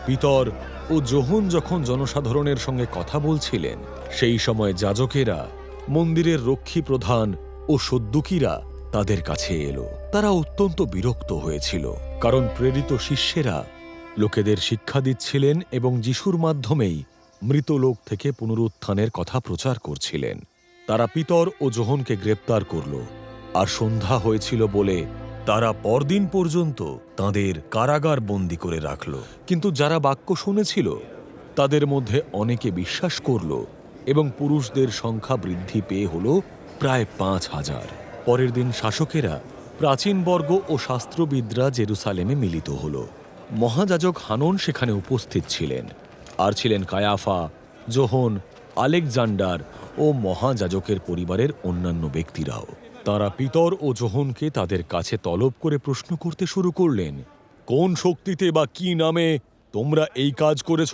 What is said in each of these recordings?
পিতর ও যোহন যখন জনসাধারণের সঙ্গে কথা বলছিলেন, সেই সময় যাজকেরা, মন্দিরের রক্ষী প্রধান ও সদ্দুকীরা তাদের কাছে এলো। তারা অত্যন্ত বিরক্ত হয়েছিল, কারণ প্রেরিত শিষ্যেরা লোকেদের শিক্ষা দিচ্ছিলেন এবং যিশুর মাধ্যমেই মৃত লোক থেকে পুনরুত্থানের কথা প্রচার করছিলেন। তারা পিতর ও যোহনকে গ্রেপ্তার করল, আর সন্ধ্যা হয়েছিল বলে তারা পরদিন পর্যন্ত তাদের কারাগার বন্দী করে রাখল। কিন্তু যারা বাক্য শুনেছিল তাদের মধ্যে অনেকে বিশ্বাস করল এবং পুরুষদের সংখ্যা বৃদ্ধি পেয়ে হল প্রায় ৫,০০০। পরের দিন শাসকেরা, প্রাচীনবর্গ ও শাস্ত্রবিদরা জেরুসালেমে মিলিত হল। মহাযাজক হানন সেখানে উপস্থিত ছিলেন, আর ছিলেন কায়াফা, যোহন, আলেকজান্ডার ও মহাযাজকের পরিবারের অন্যান্য ব্যক্তিরাও। তারা পিতর ও যোহনকে তাদের কাছে তলব করে প্রশ্ন করতে শুরু করলেন, কোন শক্তিতে বা কি নামে তোমরা এই কাজ করেছ?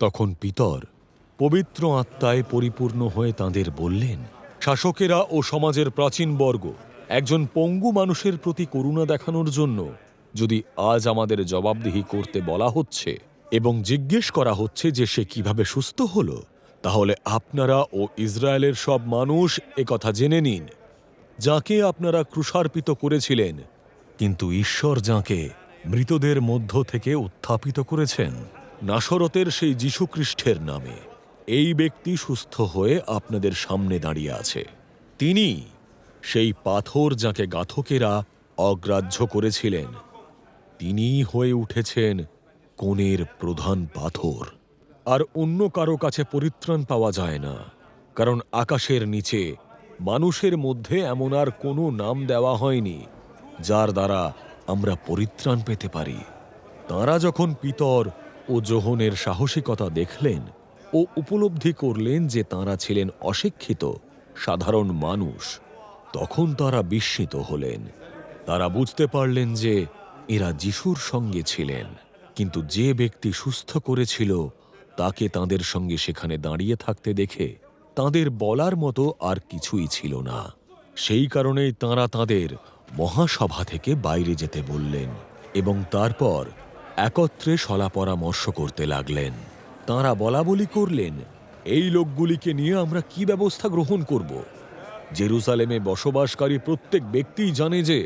তখন পিতর পবিত্র আত্মায় পরিপূর্ণ হয়ে তাঁদের বললেন, শাসকেরা ও সমাজের প্রাচীনবর্গ, একজন পঙ্গু মানুষের প্রতি করুণা দেখানোর জন্য যদি আজ আমাদের জবাবদিহি করতে বলা হচ্ছে এবং জিজ্ঞেস করা হচ্ছে যে সে কিভাবে সুস্থ হল, তাহলে আপনারা ও ইসরায়েলের সব মানুষ একথা জেনে নিন, যাকে আপনারা ক্রুশার্পিত করেছিলেন, কিন্তু ঈশ্বর যাকে মৃতদের মধ্য থেকে উত্থাপিত করেছেন, নাসরতের সেই যীশুখ্রিস্টের নামে, এই ব্যক্তি সুস্থ হয়ে আপনাদের সামনে দাঁড়িয়ে আছে। তিনি সেই পাথর যাকে গাথকেরা অগ্রাহ্য করেছিলেন, তিনি হয়ে উঠেছেন কোণের প্রধান পাথর। আর অন্য কারো কাছে পরিত্রাণ পাওয়া যায় না, কারণ আকাশের নিচে মানুষের মধ্যে এমন আর কোনো নাম দেওয়া হয়নি যার দ্বারা আমরা পরিত্রাণ পেতে পারি। তাঁরা যখন পিতর ও যোহনের সাহসিকতা দেখলেন ও উপলব্ধি করলেন যে তাঁরা ছিলেন অশিক্ষিত সাধারণ মানুষ, তখন তারা বিস্মিত হলেন। তারা বুঝতে পারলেন যে এরা যিশুর সঙ্গে ছিলেন, কিন্তু যে ব্যক্তি সুস্থ করেছিল তাকে তাঁদের সঙ্গে সেখানে দাঁড়িয়ে থাকতে দেখে তাঁদের বলার মতো আর কিছুই ছিল না। সেই কারণেই তাঁরা তাঁদের মহাসভা থেকে বাইরে যেতে বললেন এবং তারপর একত্রে সলা পরামর্শ করতে লাগলেন। তাঁরা বলাবলি করলেন, এই লোকগুলিকে নিয়ে আমরা কি ব্যবস্থা গ্রহণ করব? জেরুসালেমে বসবাসকারী প্রত্যেক ব্যক্তিই জানে যে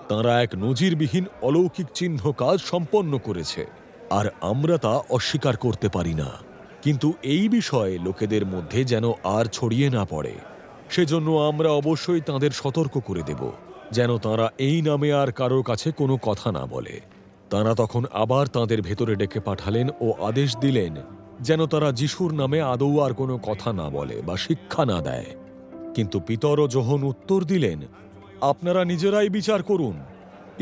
তাঁরা এক নজিরবিহীন অলৌকিক চিহ্ন কাজ সম্পন্ন করেছে, আর আমরা তা অস্বীকার করতে পারি না। কিন্তু এই বিষয়ে লোকেদের মধ্যে যেন আর ছড়িয়ে না পড়ে, সেজন্য আমরা অবশ্যই তাঁদের সতর্ক করে দেব, যেন তাঁরা এই নামে আর কারোর কাছে কোনো কথা না বলে। তাঁরা তখন আবার তাঁদের ভেতরে ডেকে পাঠালেন ও আদেশ দিলেন যেন তারা যিশুর নামে আদৌ আর কোনো কথা না বলে বা শিক্ষা না দেয়। কিন্তু পিতর ও যোহন উত্তর দিলেন, আপনারা নিজেরাই বিচার করুন।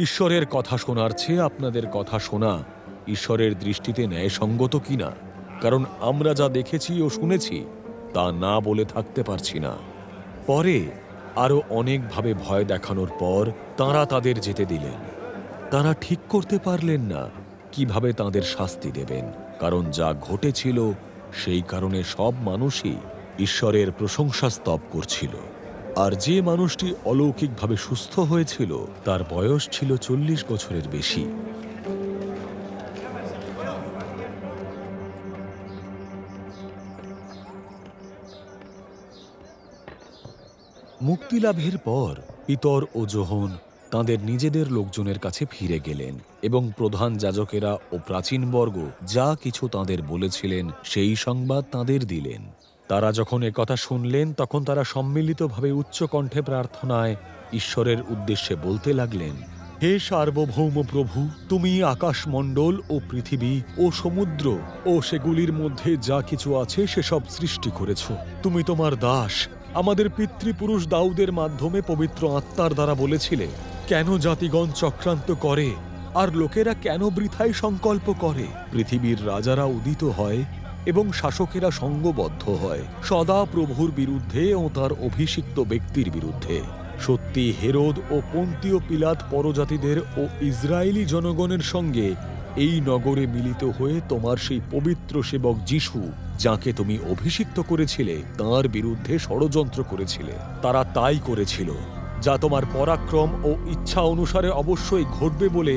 ঈশ্বরের কথা শোনার চেয়ে আপনাদের কথা শোনা ঈশ্বরের দৃষ্টিতে ন্যায়সঙ্গত কিনা, কারণ আমরা যা দেখেছি ও শুনেছি তা না বলে থাকতে পারছি না। পরে আরও অনেকভাবে ভয় দেখানোর পর তাঁরা তাদের যেতে দিলেন। তাঁরা ঠিক করতে পারলেন না কিভাবে তাঁদের শাস্তি দেবেন, কারণ যা ঘটেছিল সেই কারণে সব মানুষই ঈশ্বরের প্রশংসা স্তব করছিল। আর যে মানুষটি অলৌকিকভাবে সুস্থ হয়েছিল তার বয়স ছিল ৪০ বছরের বেশি। মুক্তিলাভের পর পিতর ও যোহন তাঁদের নিজেদের লোকজনের কাছে ফিরে গেলেন এবং প্রধান যাজকেরা ও প্রাচীনবর্গ যা কিছু তাঁদের বলেছিলেন সেই সংবাদ তাঁদের দিলেন। তারা যখন একথা শুনলেন তখন তারা সম্মিলিতভাবে উচ্চকণ্ঠে প্রার্থনায় ঈশ্বরের উদ্দেশ্যে বলতে লাগলেন, হে সার্বভৌম প্রভু, তুমি আকাশমণ্ডল ও পৃথিবী ও সমুদ্র ও সেগুলির মধ্যে যা কিছু আছে সেসব সৃষ্টি করেছ। তুমি তোমার দাস আমাদের পিতৃপুরুষ দাউদের মাধ্যমে পবিত্র আত্মার দ্বারা বলেছিলে, কেন জাতিগণ চক্রান্ত করে আর লোকেরা কেন বৃথায় সংকল্প করে? পৃথিবীর রাজারা উদিত হয় এবং শাসকেরা সঙ্গবদ্ধ হয় সদা প্রভুর বিরুদ্ধে ও তার অভিষিক্ত ব্যক্তির বিরুদ্ধে। সত্যি হেরোদ ও পন্তীয় পিলাত পরজাতিদের ও ইসরায়েলি জনগণের সঙ্গে এই নগরে মিলিত হয়ে তোমার সেই পবিত্র সেবক যিশু, যাকে তুমি অভিষিক্ত করেছিলে, তাঁর বিরুদ্ধে ষড়যন্ত্র করেছিলে। তারা তাই করেছিল যা তোমার পরাক্রম ও ইচ্ছা অনুসারে অবশ্যই ঘটবে বলে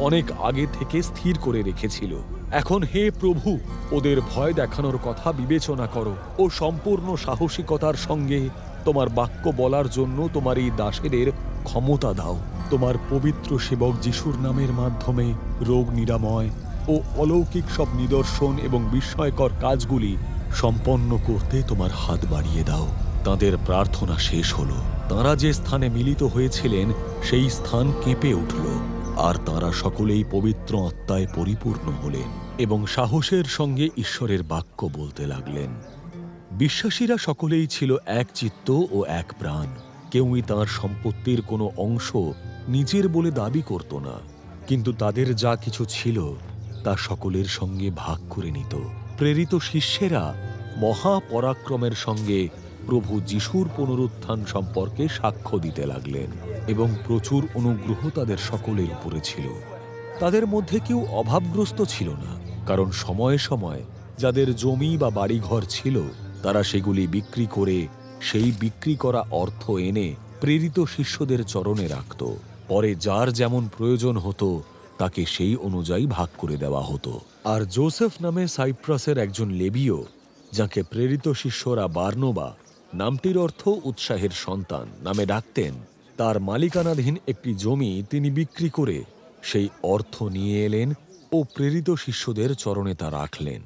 অনেক আগে থেকে স্থির করে রেখেছিল। এখন হে প্রভু, ওদের ভয় দেখানোর কথা বিবেচনা করো ও সম্পূর্ণ সাহসিকতার সঙ্গে তোমার বাক্য বলার জন্য তোমার এই দাসেদের ক্ষমতা দাও। তোমার পবিত্র সেবক যিশুর নামের মাধ্যমে রোগ নিরাময় ও অলৌকিক সব নিদর্শন এবং বিস্ময়কর কাজগুলি সম্পন্ন করতে তোমার হাত বাড়িয়ে দাও। তাদের প্রার্থনা শেষ হলো। তাঁরা যে স্থানে মিলিত হয়েছিলেন সেই স্থান কেঁপে উঠল, আর তাঁরা সকলেই পবিত্র আত্মায় পরিপূর্ণ হলেন এবং সাহসের সঙ্গে ঈশ্বরের বাক্য বলতে লাগলেন। বিশ্বাসীরা সকলেই ছিল এক চিত্ত ও এক প্রাণ। কেউই তাঁর সম্পত্তির কোনো অংশ নিজের বলে দাবি করত না, কিন্তু তাদের যা কিছু ছিল তা সকলের সঙ্গে ভাগ করে নিত। প্রেরিত শিষ্যেরা মহাপরাক্রমের সঙ্গে প্রভু যিশুর পুনরুত্থান সম্পর্কে সাক্ষ্য দিতে লাগলেন এবং প্রচুর অনুগ্রহ তাদের সকলের উপরে ছিল। তাদের মধ্যে কেউ অভাবগ্রস্ত ছিল না, কারণ সময়ে সময়ে যাদের জমি বা বাড়িঘর ছিল তারা সেগুলি বিক্রি করে সেই বিক্রি করা অর্থ এনে প্রেরিত শিষ্যদের চরণে রাখত। পরে যার যেমন প্রয়োজন হতো তাকে সেই অনুযায়ী ভাগ করে দেওয়া হতো। আর জোসেফ নামে সাইপ্রাসের একজন লেবীয়, যাকে প্রেরিত শিষ্যরা বার্নবা, নামটির অর্থ উৎসাহের সন্তান, নামে ডাকতেন, তার মালিকানাধীন একটি জমি তিনি বিক্রি করে সেই অর্থ নিয়ে এলেন ও প্রেরিত শিষ্যদের চরণে তা রাখলেন।